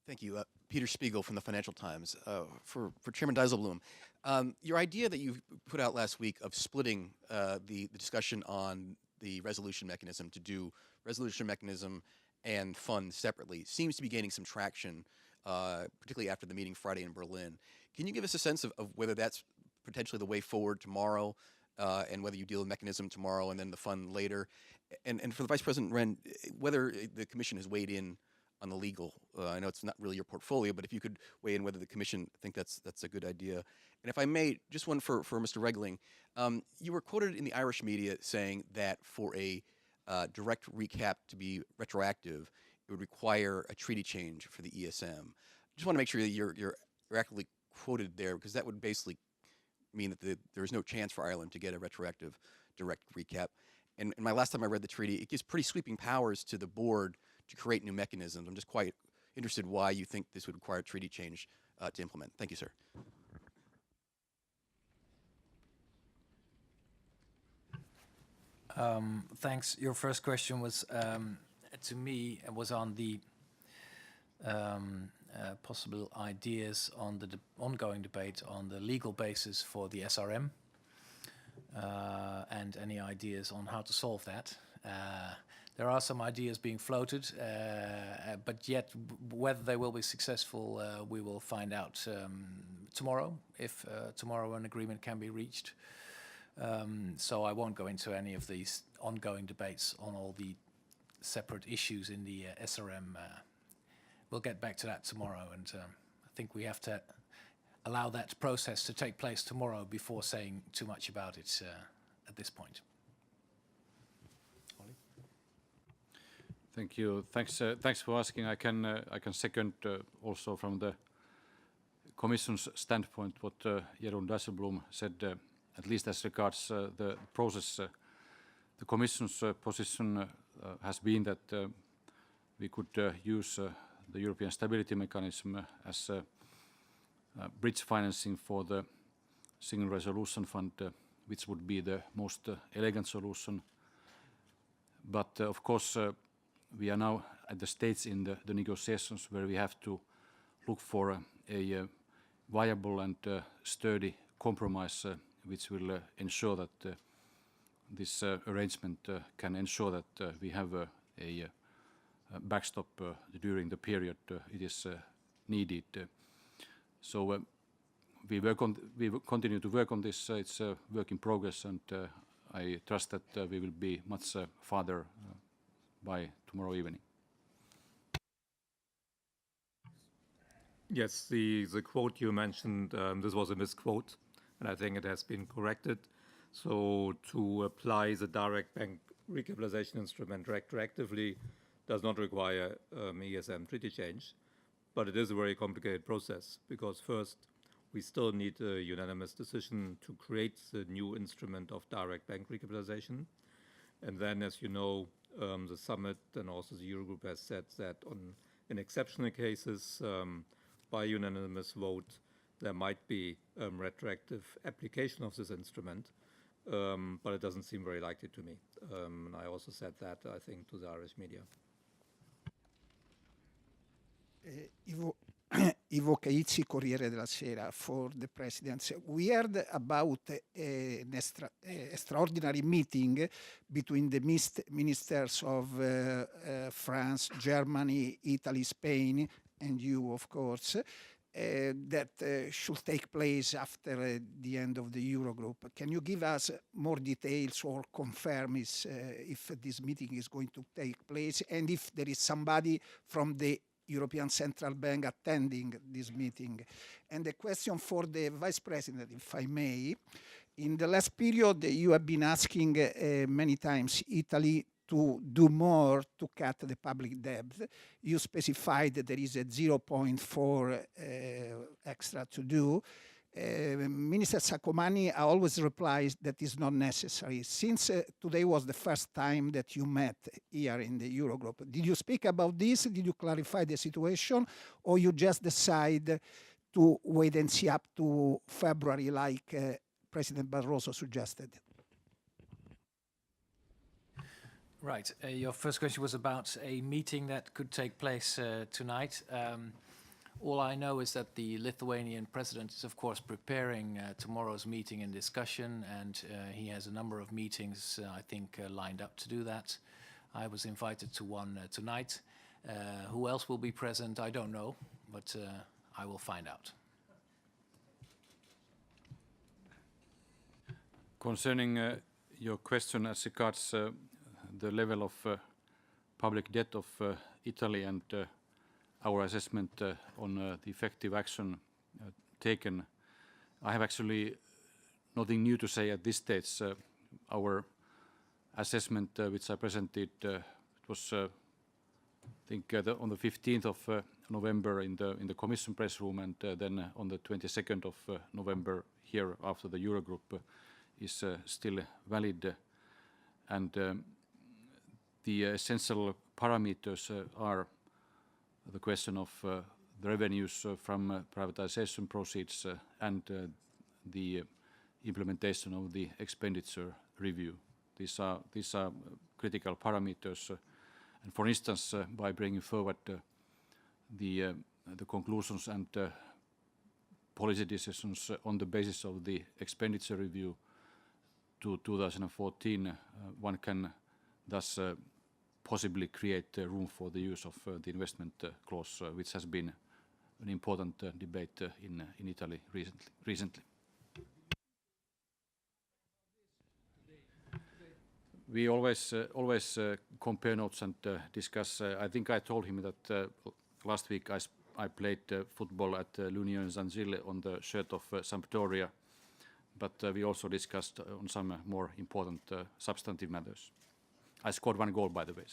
Thank you. Peter Spiegel from the Financial Times. For Chairman Dijsselbloem, your idea that you put out last week of splitting the discussion on the resolution mechanism to do resolution mechanism and fund separately seems to be gaining some traction, particularly after the meeting Friday in Berlin. Can you give us a sense of whether that's potentially the way forward tomorrow, and whether you deal with mechanism tomorrow and then the fund later? And for the Vice President Ren, whether the Commission has weighed in on the legal. I know it's not really your portfolio, but if you could weigh in whether the Commission think that's a good idea. And if I may, just one for Mr. Regling. You were quoted in the Irish media saying that for a direct recap to be retroactive, it would require a treaty change for the ESM. Just want to make sure that you're accurately quoted there, because that would basically mean that there is no chance for Ireland to get a retroactive direct recap. And my last time I read the treaty, it gives pretty sweeping powers to the board to create new mechanisms. I'm just quite interested why you think this would require treaty change to implement. Thank you, sir. Thanks. Your first question was, to me, was on the possible ideas on the ongoing debate on the legal basis for the SRM, and any ideas on how to solve that. There are some ideas being floated, but yet whether they will be successful, we will find out tomorrow, if tomorrow an agreement can be reached. So I won't go into any of these ongoing debates on all the separate issues in the SRM. We'll get back to that tomorrow, and I think we have to allow that process to take place tomorrow before saying too much about it at this point. Thank you. Thanks for asking. I can second also from the Commission's standpoint what Jeroen Dijsselbloem said, at least as regards the process. The Commission's position has been that we could use the European Stability Mechanism as bridge financing for the Single Resolution Fund, which would be the most elegant solution. But of course, we are now at the stage in the negotiations where we have to look for a viable and sturdy compromise which will ensure that this arrangement can ensure that we have a backstop during the period it is needed. So we will continue to work on this. It's a work in progress, and I trust that we will be much farther by tomorrow evening. Yes, the quote you mentioned, this was a misquote, and I think it has been corrected. So to apply the direct bank recapitalization instrument retroactively does not require ESM treaty change, but it is a very complicated process, because first we still need a unanimous decision to create the new instrument of direct bank recapitalization. And then, as you know, the summit and also the Eurogroup has said that in exceptional cases, by unanimous vote, there might be retroactive application of this instrument, but it doesn't seem very likely to me. And I also said that, I think, to the Irish media. Ivo Caizzi, Corriere della Sera, for the presidency. We heard about an extraordinary meeting between the ministers of France, Germany, Italy, Spain, and you, of course, that should take place after the end of the Eurogroup. Can you give us more details or confirm if this meeting is going to take place, and if there is somebody from the European Central Bank attending this meeting? And the question for the Vice President, if I may. In the last period, you have been asking many times Italy to do more to cut the public debt. You specified that there is a 0.4 extra to do. Minister Saccomanni always replies that is not necessary. Since today was the first time that you met here in the Eurogroup, did you speak about this? Did you clarify the situation? Or you just decide to wait and see up to February like President Barroso suggested? Right. Your first question was about a meeting that could take place tonight. All I know is that the Lithuanian president is, of course, preparing tomorrow's meeting and discussion, and he has a number of meetings, I think, lined up to do that. I was invited to one tonight. Who else will be present, I don't know, but I will find out. Concerning your question as regards the level of public debt of Italy and our assessment on the effective action taken, I have actually nothing new to say at this stage. Our assessment, which I presented, it was, I think, on the 15th of November in the Commission press room, and then on the 22nd of November here after the Eurogroup, is still valid, and the essential parameters are the question of the revenues from privatization proceeds and the implementation of the expenditure review. These are critical parameters, and for instance, by bringing forward the conclusions and policy decisions on the basis of the expenditure review to 2014, one can thus possibly create room for the use of the investment clause, which has been an important debate in Italy recently. We always compare notes and discuss. I think I told him that last week I played football at l'Union Saint-Gilles on the shirt of Sampdoria, but we also discussed on some more important substantive matters. I scored one goal, by the way.